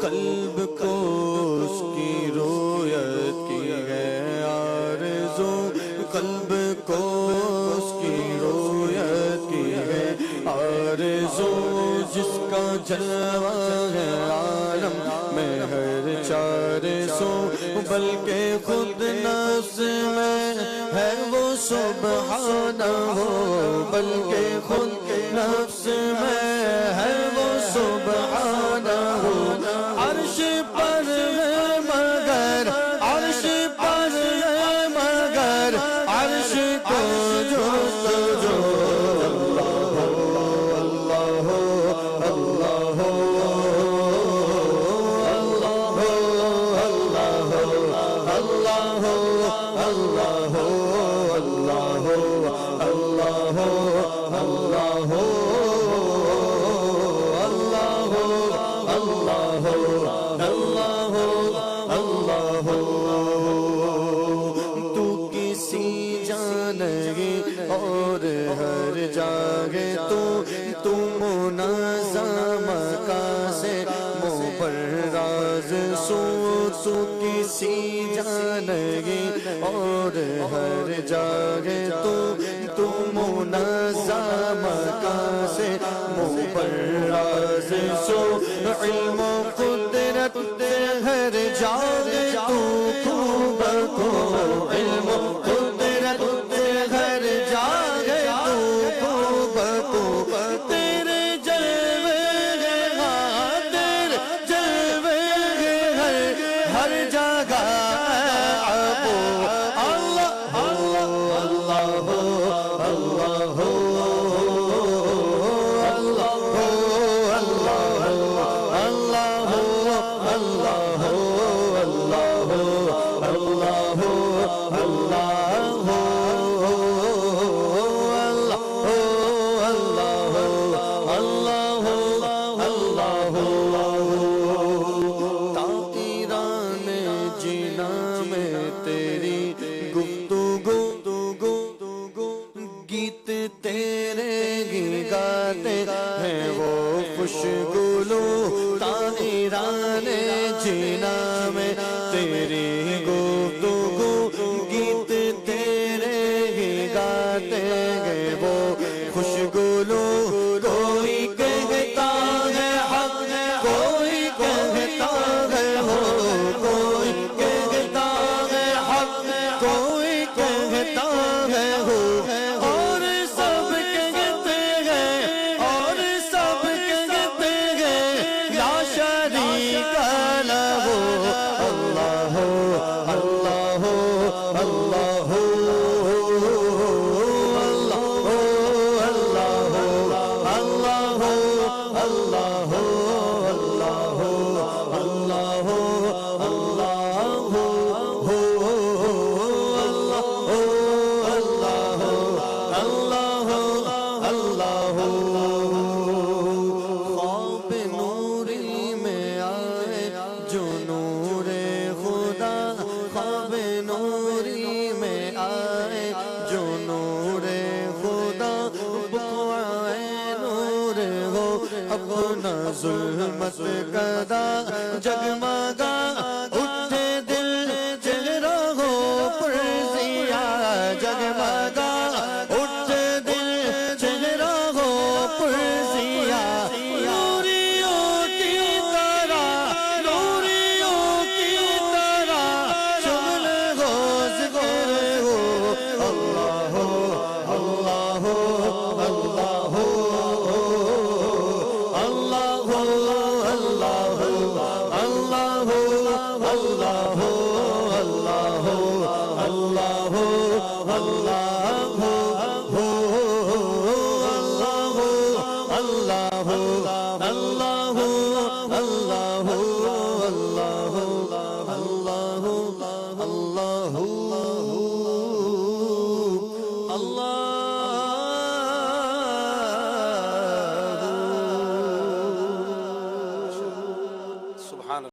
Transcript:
قلب کو اس کی رویت کی ہے آرزو، قلب کو اس کی رویت کی ہے آرزو، جس کا جلوہ ہے عالم میں ہر چار سو، بلکہ خود نفس میں ہے وہ سبحانہ، بلکہ خود نفس میں ہے وہ سبحانہ، عرش پر ہے مگر عرش پر ہے مگر عرش کو جستجو، اللہ اللہ اللہ تو کسی جانگی اور ہر جاگے تو منظم کا سے مبرز سو، تو کسی جانگی اور ہر جاگے تو منظم کا سے مبرز سو، علم و قدرت ہر جاگے تو خوب کو، علم و قدرت ہر جاگے تو خوب کو، تیرے جلوے تیرے جلوے ہر جگہ ابو اللہ اللہ اللہ اللہ خوشگلو طائران جینا میں تیری گفتگو، گیت تیرے ہی گاتے ہیں وہ خوشگلو، کوئی کہتا ہے حق کوئی کہتا ہے ہو، کوئی کہتا ہے حق کوئی کہتا ہے ہو، اور سب کہتے ہیں اور سب کہتے ہیں لا شریک لہ، اللہ اللہ اللہ اپنا ظلمت کدا جگمگا اٹھے دل چہرہ ہو پرزیا، جگمگا اٹھے دل چہرہ ہو پرزیا، نوریوں کی طرح اللہ